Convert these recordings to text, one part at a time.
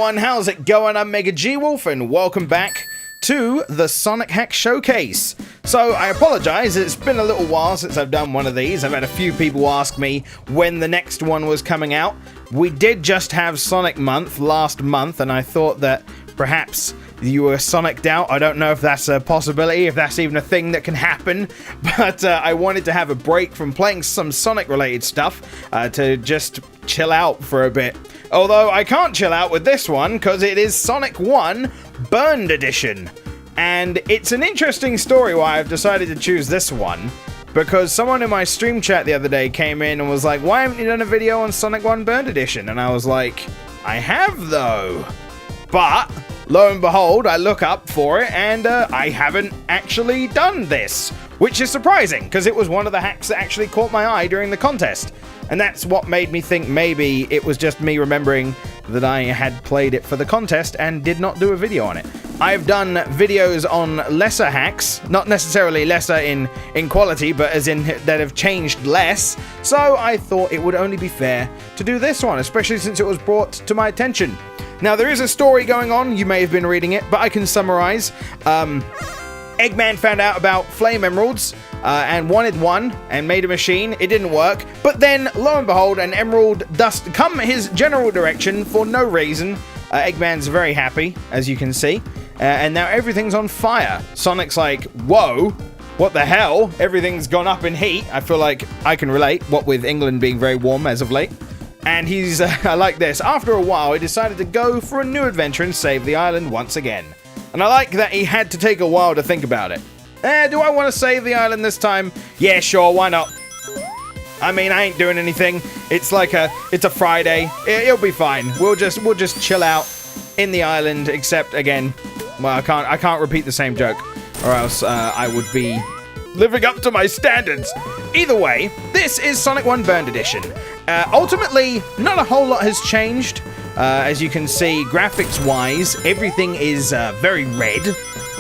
everyone, how's it going? I'm MegaGWolf and welcome back to the Sonic Hack Showcase. So I apologize, it's been a little while since I've done one of these. I've had a few people ask me when the next one was coming out. We did just have Sonic Month last month and I thought that perhaps you were Sonic'd out. I don't know if that's a possibility, if that's even a thing that can happen, but I wanted to have a break from playing some Sonic related stuff to just chill out for a bit. Although I can't chill out with this one because it is Sonic 1 Burned Edition. And it's an interesting story why I've decided to choose this one, because someone in my stream chat the other day came in and was like, why haven't you done a video on Sonic 1 Burned Edition? And I was like, I have though. But lo and behold, I look up for it and I haven't actually done this, which is surprising because it was one of the hacks that actually caught my eye during the contest. And that's what made me think maybe it was just me remembering that I had played it for the contest and did not do a video on it. I've done videos on lesser hacks, not necessarily lesser in quality, but as in that have changed less, so I thought it would only be fair to do this one, especially since it was brought to my attention. Now, there is a story going on, you may have been reading it, but I can summarize. Eggman found out about Flame Emeralds and wanted one and made a machine. It didn't work, but then, lo and behold, an emerald dust come his general direction for no reason. Eggman's very happy, as you can see, and now everything's on fire. Sonic's like, whoa, what the hell? Everything's gone up in heat. I feel like I can relate, what with England being very warm as of late. And he's like this. After a while, he decided to go for a new adventure and save the island once again. And I like that he had to take a while to think about it. Do I want to save the island this time? Yeah, sure, why not? I mean, I ain't doing anything. It's like it's a Friday. It'll be fine. We'll just chill out in the island, except again, well, I can't repeat the same joke, or else I would be living up to my standards. Either way, this is Sonic 1 Burned Edition. Ultimately, not a whole lot has changed. As you can see, graphics-wise, everything is very red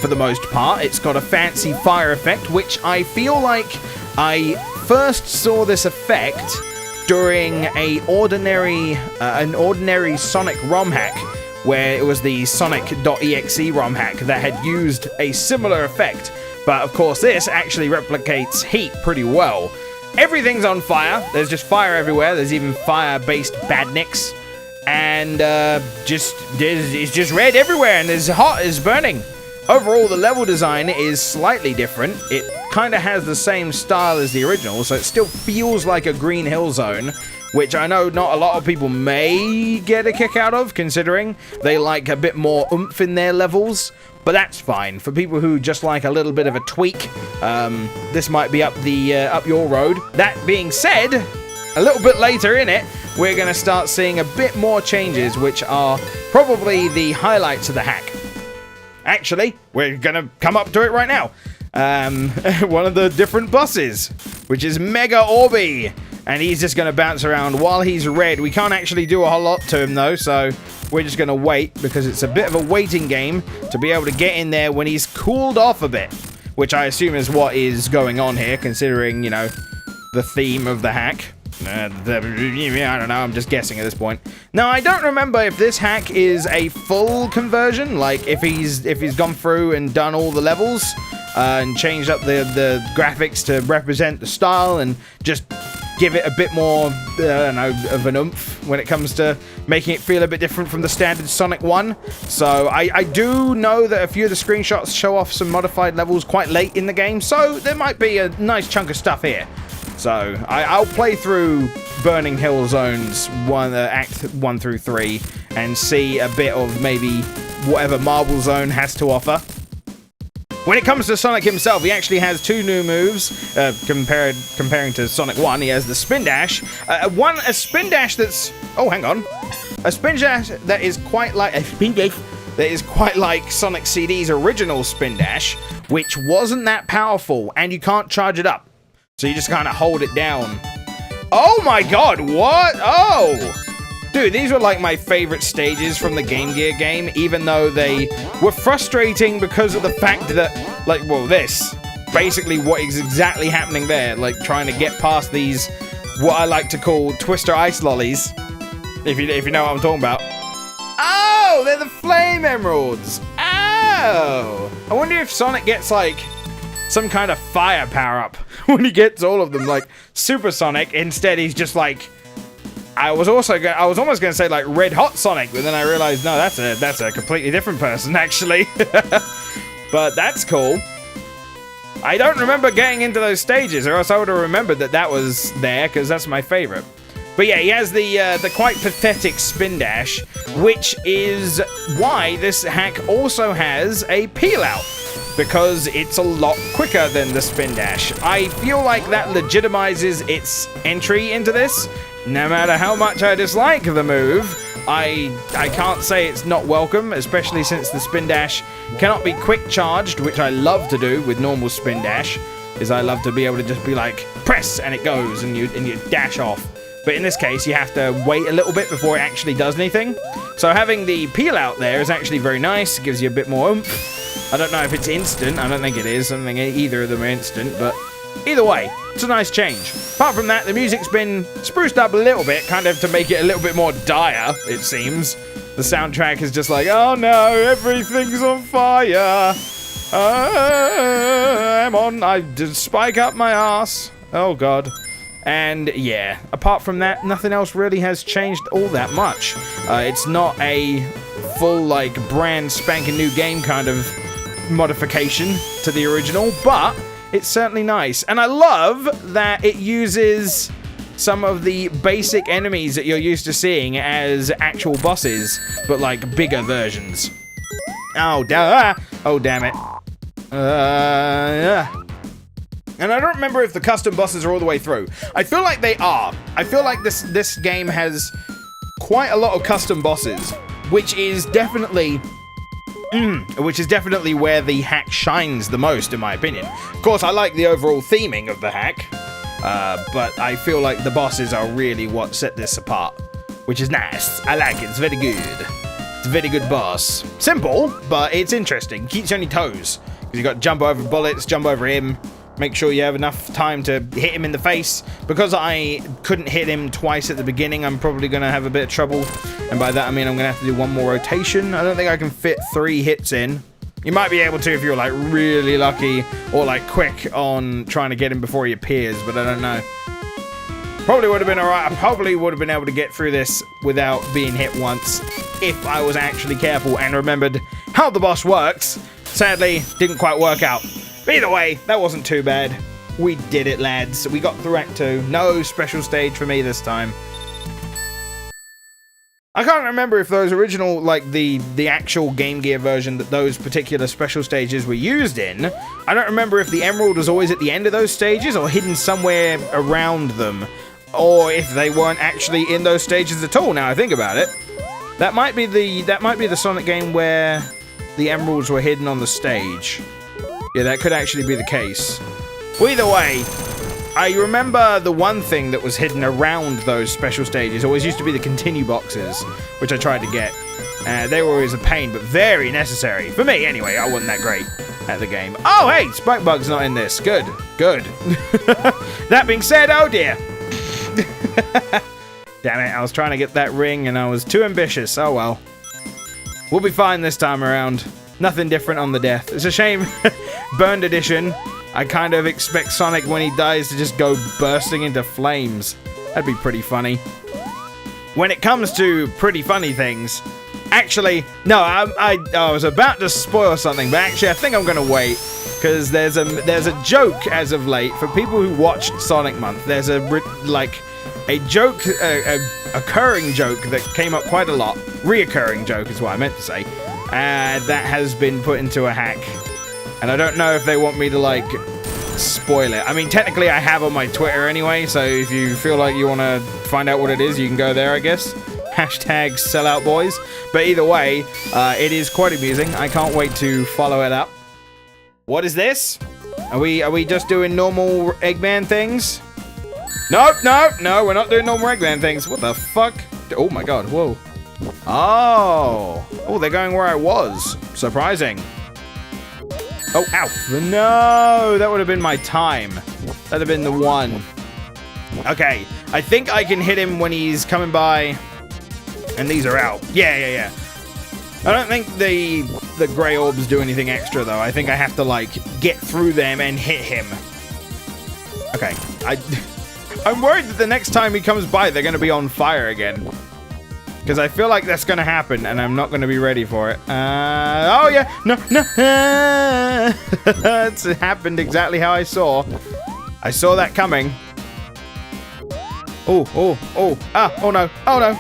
for the most part. It's got a fancy fire effect, which I feel like I first saw this effect during an ordinary Sonic ROM hack, where it was the Sonic.exe ROM hack that had used a similar effect. But of course, this actually replicates heat pretty well. Everything's on fire. There's just fire everywhere. There's even fire-based badniks. And it's just red everywhere, and it's hot, it's burning. Overall, the level design is slightly different. It kind of has the same style as the original, so it still feels like a Green Hill Zone, which I know not a lot of people may get a kick out of, considering they like a bit more oomph in their levels. But that's fine. For people who just like a little bit of a tweak, this might be up your road. That being said, a little bit later in it, we're going to start seeing a bit more changes, which are probably the highlights of the hack. Actually, we're going to come up to it right now. One of the different bosses, which is Mega Orby. And he's just going to bounce around while he's red. We can't actually do a whole lot to him, though, so we're just going to wait, because it's a bit of a waiting game to be able to get in there when he's cooled off a bit, which I assume is what is going on here, considering, you know, the theme of the hack. I don't know, I'm just guessing at this point. Now, I don't remember if this hack is a full conversion, like if he's gone through and done all the levels and changed up the graphics to represent the style and just give it a bit more, I don't know, of an oomph when it comes to making it feel a bit different from the standard Sonic 1. So I do know that a few of the screenshots show off some modified levels quite late in the game, so there might be a nice chunk of stuff here. So I'll play through Burning Hill Zones Act 1 through 3 and see a bit of maybe whatever Marble Zone has to offer. When it comes to Sonic himself, he actually has two new moves, comparing to Sonic 1. He has the Spin Dash. A Spin Dash that's... Oh, hang on. A Spin Dash that is quite like... Sonic CD's original Spin Dash, which wasn't that powerful, and you can't charge it up. So you just kind of hold it down. Oh my god, what? Oh! Dude, these were like my favorite stages from the Game Gear game, even though they were frustrating because of the fact that, like, well, this, basically what is exactly happening there, like trying to get past these, what I like to call Twister Ice Lollies, if you know what I'm talking about. Oh! Oh, they're the flame emeralds. Oh. I wonder if Sonic gets, like, some kind of fire power-up when he gets all of them. Like, Super Sonic, instead he's just, like... I was almost gonna say, like, Red Hot Sonic, but then I realized, no, that's a completely different person, actually. But that's cool. I don't remember getting into those stages, or else I would have remembered that that was there, because that's my favorite. But yeah, he has the quite pathetic spin dash, which is why this hack also has a peel out, because it's a lot quicker than the spin dash. I feel like that legitimizes its entry into this. No matter how much I dislike the move, I can't say it's not welcome, especially since the spin dash cannot be quick charged, which I love to do with normal spin dash, is I love to be able to just be like, press, and it goes, and you dash off. But in this case, you have to wait a little bit before it actually does anything. So having the peel out there is actually very nice. It gives you a bit more oomph. I don't know if it's instant. I don't think it is. I don't think either of them are instant, but either way, it's a nice change. Apart from that, the music's been spruced up a little bit, kind of to make it a little bit more dire, it seems. The soundtrack is just like, oh no, everything's on fire. I did spike up my ass. Oh god. And yeah, apart from that, nothing else really has changed all that much. It's not a full, like, brand spanking new game kind of modification to the original, but it's certainly nice. And I love that it uses some of the basic enemies that you're used to seeing as actual bosses, but like bigger versions. Oh, damn it. And I don't remember if the custom bosses are all the way through. I feel like they are. I feel like this game has quite a lot of custom bosses, which is definitely where the hack shines the most, in my opinion. Of course, I like the overall theming of the hack, but I feel like the bosses are really what set this apart, which is nice. I like it. It's very good. It's a very good boss. Simple, but it's interesting. Keeps you on your toes, because you got to jump over bullets, jump over him. Make sure you have enough time to hit him in the face. Because I couldn't hit him twice at the beginning, I'm probably going to have a bit of trouble. And by that, I mean I'm going to have to do one more rotation. I don't think I can fit 3 hits in. You might be able to if you're, like, really lucky or, like, quick on trying to get him before he appears, but I don't know. Probably would have been alright. I probably would have been able to get through this without being hit once if I was actually careful and remembered how the boss works. Sadly, didn't quite work out. But either way, that wasn't too bad. We did it, lads. We got through Act 2. No special stage for me this time. I can't remember if those original, like, the actual Game Gear version that those particular special stages were used in. I don't remember if the emerald was always at the end of those stages or hidden somewhere around them. Or if they weren't actually in those stages at all, now I think about it. That might be the Sonic game where the emeralds were hidden on the stage. Yeah, that could actually be the case. Well, either way, I remember the one thing that was hidden around those special stages always used to be the continue boxes, which I tried to get. They were always a pain, but very necessary. For me, anyway. I wasn't that great at the game. Oh, hey! Spike Bug's not in this. Good. Good. That being said, oh dear. Damn it, I was trying to get that ring and I was too ambitious. Oh well. We'll be fine this time around. Nothing different on the death. It's a shame. Burned Edition. I kind of expect Sonic when he dies to just go bursting into flames. That'd be pretty funny. When it comes to pretty funny things, actually, no, I was about to spoil something, but actually I think I'm gonna wait, because there's a joke as of late for people who watched Sonic Month. There's a joke, a occurring joke that came up quite a lot. Reoccurring joke is what I meant to say. That has been put into a hack. And I don't know if they want me to, like, spoil it. I mean, technically I have on my Twitter anyway, so if you feel like you want to find out what it is, you can go there, I guess. Hashtag selloutboys. But either way, it is quite amusing. I can't wait to follow it up. What is this? Are we just doing normal Eggman things? Nope, no, we're not doing normal Eggman things. What the fuck? Oh my god, whoa. Oh, they're going where I was. Surprising. Oh, ow. No, that would have been my time. That'd have been the one. Okay, I think I can hit him when he's coming by. And these are out. Yeah. I don't think the grey orbs do anything extra, though. I think I have to, like, get through them and hit him. Okay. I'm worried that the next time he comes by, they're going to be on fire again. Because I feel like that's going to happen, and I'm not going to be ready for it. Oh, yeah. No. It's happened exactly how I saw. I saw that coming. Oh. Oh, no.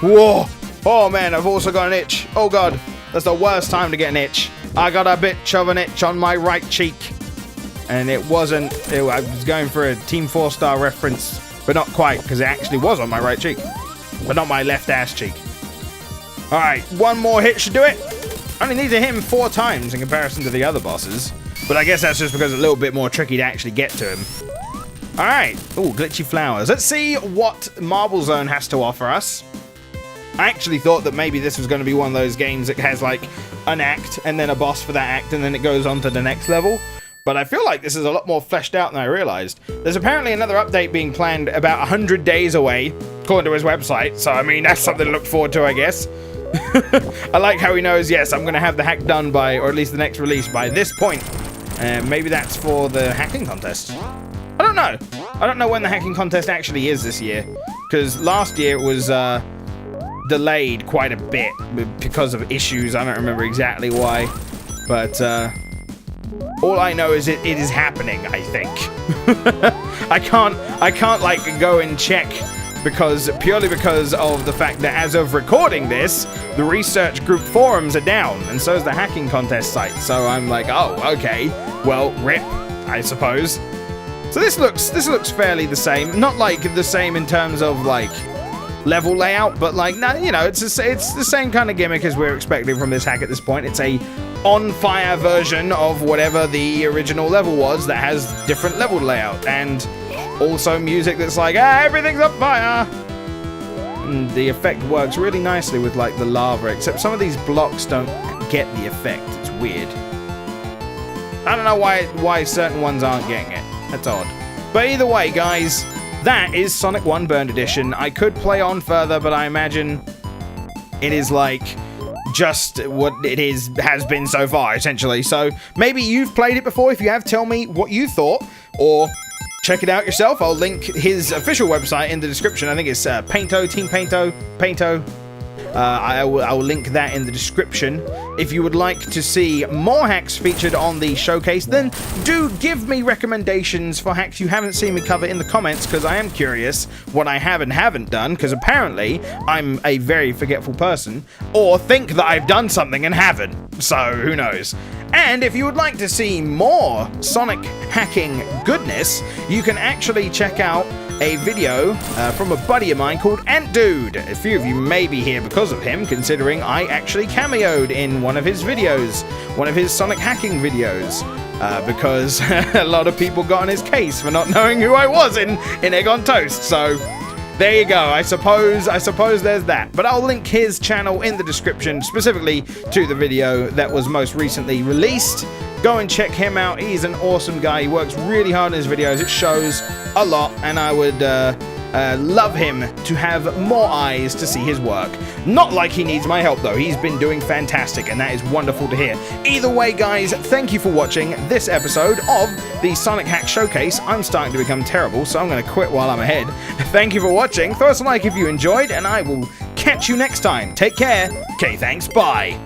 Whoa. Oh, man, I've also got an itch. Oh, God. That's the worst time to get an itch. I got a bitch of an itch on my right cheek. And it wasn't... I was going for a Team 4-star reference, but not quite, because it actually was on my right cheek. But not my left ass cheek. Alright, one more hit should do it. I only need to hit him 4 times in comparison to the other bosses. But I guess that's just because it's a little bit more tricky to actually get to him. Alright. Ooh, glitchy flowers. Let's see what Marble Zone has to offer us. I actually thought that maybe this was going to be one of those games that has like an act and then a boss for that act and then it goes on to the next level. But I feel like this is a lot more fleshed out than I realized. There's apparently another update being planned about 100 days away, according to his website. So, I mean, that's something to look forward to, I guess. I like how he knows, yes, I'm going to have the hack done by, or at least the next release by this point. Maybe that's for the hacking contest. I don't know. I don't know when the hacking contest actually is this year. Because last year it was... delayed quite a bit because of issues. I don't remember exactly why, but all I know is it is happening, I think. I can't like go and check purely because of the fact that as of recording this, the research group forums are down, and so is the hacking contest site. So I'm like, oh, okay, well, rip, I suppose. So this looks fairly the same. Not like the same in terms of like level layout, but like, no, you know, it's the same kind of gimmick as we're expecting from this hack at this point. It's a on-fire version of whatever the original level was that has different level layout, and also music that's like, everything's on fire! And the effect works really nicely with like the lava, except some of these blocks don't get the effect. It's weird. I don't know why certain ones aren't getting it. That's odd. But either way, guys, that is Sonic 1 Burned Edition. I could play on further, but I imagine it is like just what it has been so far, essentially. So maybe you've played it before. If you have, tell me what you thought, or check it out yourself. I'll link his official website in the description. I think it's Painto, Team Painto. I will link that in the description. If you would like to see more hacks featured on the showcase, then do give me recommendations for hacks you haven't seen me cover in the comments, because I am curious what I have and haven't done, because apparently I'm a very forgetful person, or think that I've done something and haven't, so who knows. And if you would like to see more Sonic hacking goodness, you can actually check out a video from a buddy of mine called Ant Dude. A few of you may be here because of him, considering I actually cameoed in one of his videos, one of his Sonic hacking videos, because a lot of people got on his case for not knowing who I was in Egg on Toast. So there you go. I suppose there's that. But I'll link his channel in the description, specifically to the video that was most recently released. Go and check him out. He's an awesome guy. He works really hard in his videos. It shows a lot, and I would love him to have more eyes to see his work. Not like he needs my help, though. He's been doing fantastic, and that is wonderful to hear. Either way, guys, thank you for watching this episode of the Sonic Hack Showcase. I'm starting to become terrible, so I'm going to quit while I'm ahead. Thank you for watching. Throw us a like if you enjoyed, and I will catch you next time. Take care. Okay, thanks. Bye.